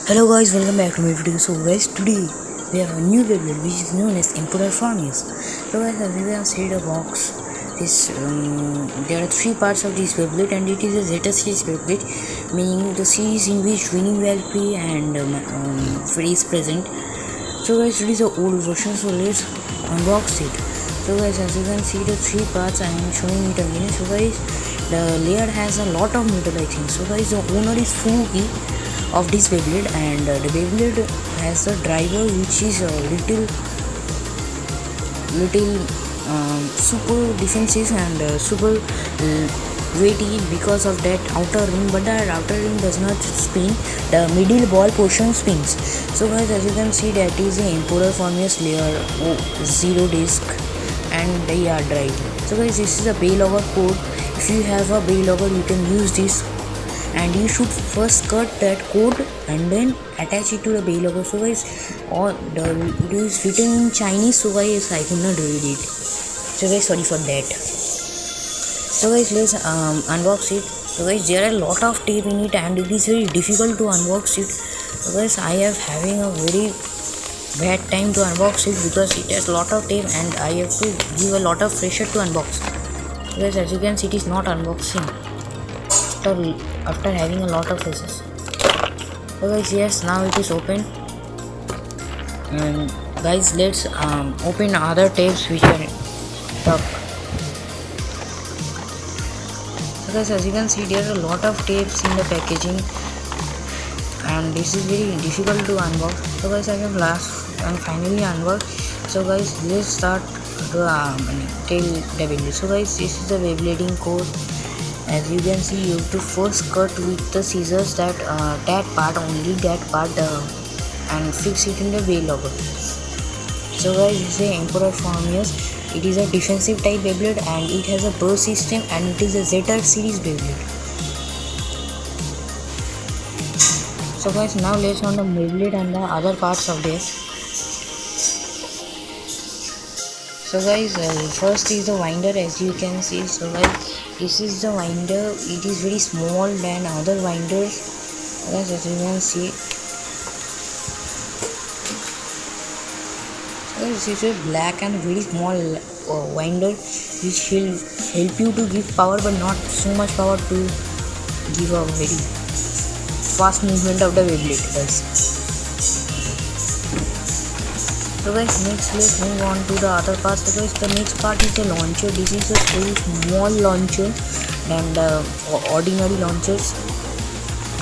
Hello guys, welcome back to my video. So guys, today we have a new Beyblade which is known as Emperor Farmius. So guys, as you can see the box, there are three parts of this Beyblade, and it is a Zeta series Beyblade, meaning the series in which winning Valkyrie and Freddy is present. So guys, it is an old version, so let's unbox it. So guys, as you can see the three parts, I am showing it again. So guys, the layer has a lot of metal, I think. So guys, the owner is Fuki of this Beyblade, and the Beyblade has a driver which is a little super defensive and super weighty because of that outer ring, but that outer ring does not spin, the middle ball portion spins. So guys, as you can see, that is the Emperor Farmius layer 0 disc and the drive. So guys, this is a Beylogger code. If you have a Beylogger, you can use this, and you should first cut that code and then attach it to the Beylogger. So guys, it is written in Chinese, so guys I could not read it. So guys, sorry for that. So guys, let's unbox it. So guys, there are a lot of tape in it and it is very difficult to unbox it. So guys, I am having a very bad time to unbox it because it has a lot of tape and I have to give a lot of pressure to unbox. So guys, as you can see, it is not unboxing after having a lot of faces. So guys, yes, now it is open, and guys, let's open other tapes which are stuck. So guys, as you can see, there are a lot of tapes in the packaging and this is very difficult to unbox. So guys, I have finally unboxed. So guys, let's start to tell the Beyblade. So guys, this is the Beyblading code. As you can see, you have to first cut with the scissors that part and fix it in the Beylogger. So guys, this is the Emperor Farmius. It is a defensive type Beyblade and it has a burst system, and it is a Zeta series Beyblade. So guys, now let's on the Beyblade and the other parts of this. So guys, first is the winder, as you can see. So guys, this is the winder. It is very small than other winders. Guys, as you can see. So guys, this is a black and very small winder which will help you to give power, but not so much power to give a very fast movement of the Beyblade, guys. So guys, next let's move on to the other part. So guys, the next part is the launcher. This is a very small launcher than ordinary launchers.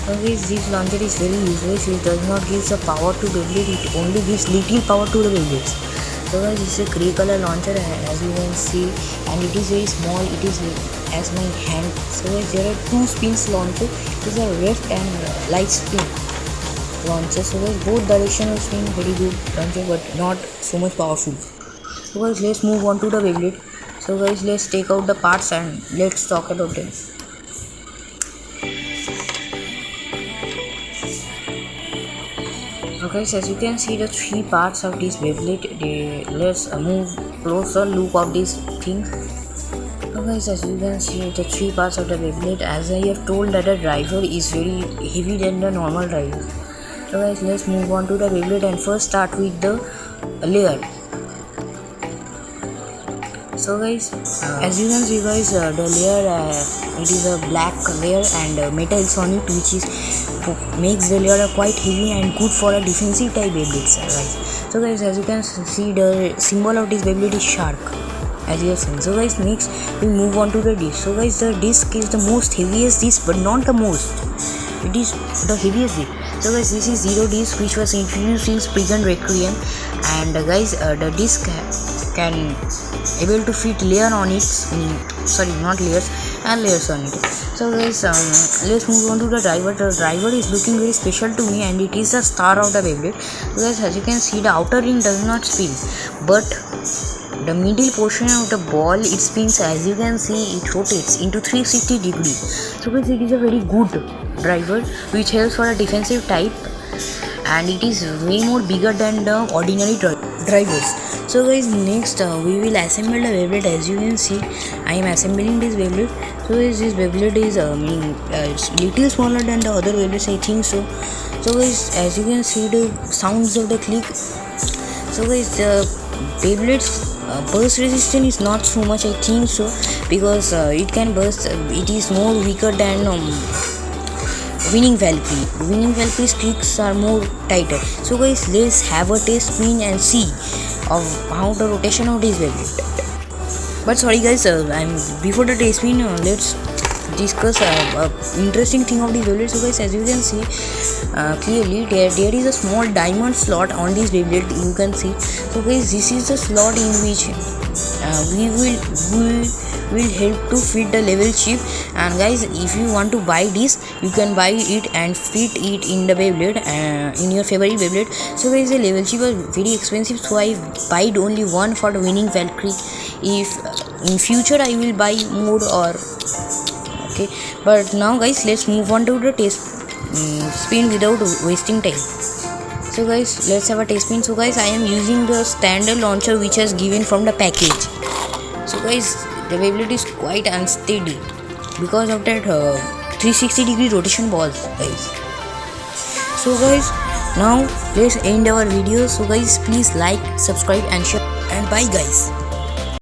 So guys, this launcher is very useless. It does not give the power to Beyblade. It only gives little power to the Beyblades. So guys, this is a grey color launcher, as you can see, and it is very small. It is as my hand. So guys, there are two spins launcher. It is a left and light spin launcher. So guys, both directional spin, very good launcher, but not so much powerful. So guys, let's move on to the Beyblade. So guys, let's take out the parts and let's talk about them. Okay, so as you can see the three parts of this Beyblade, let's move closer look of these things. So guys, as you can see the three parts of the Beyblade, as I have told that the driver is very heavy than the normal driver. So guys, let's move on to the Beyblade and first start with the layer. So guys, as you can see guys, the layer, it is a black layer and metal is on it, which is makes the layer quite heavy and good for a defensive type Beyblade, guys. So guys, as you can see, the symbol of this Beyblade is shark, as you have seen. So guys, next we move on to the disc. So guys, the disc is the most heaviest disc, but not the most. It is the heaviest disc. So guys, this is Zero disc, which was introduced in Prison Requiem, and guys, the disc can able to fit layer on it. Sorry, not layers, and layers on it. So guys, let's move on to the driver. The driver is looking very special to me, and it is the star of the Beyblade. So guys, as you can see, the outer ring does not spin, but the middle portion of the ball, it spins. As you can see, it rotates into 360 degrees. So guys, it is a very good driver which helps for a defensive type, and it is way more bigger than the ordinary drivers. So guys, next we will assemble the Beyblade. As you can see, I am assembling this Beyblade. So guys, this Beyblade is it's little smaller than the other Beyblades, I think so. So guys, as you can see the sounds of the click. So guys, the Beyblade's burst resistance is not so much, I think so, because it can burst. It is more weaker than Winning Valkyrie. Winning Valkyrie's clicks are more tighter. So guys, let's have a test spin and see of how the rotation of this Beyblade. But sorry guys, before the test spin, let's discuss interesting thing of this Beyblade. So guys, as you can see clearly, there is a small diamond slot on this Beyblade. You can see. So guys, this is the slot in which we will help to fit the level chip. And guys, if you want to buy this, you can buy it and fit it in the Beyblade, in your favorite Beyblade. So guys, the level chip was very expensive, so I bought only one for the Winning Valkyrie. If in future I will buy more, or okay. But now guys, let's move on to the test spin without wasting time. So guys, let's have a test spin. So guys, I am using the standard launcher which is given from the package. So guys, the Beyblade is quite unsteady because of that 360-degree rotation balls, guys. So guys, now let's end our video. So guys, please like, subscribe and share, and bye guys.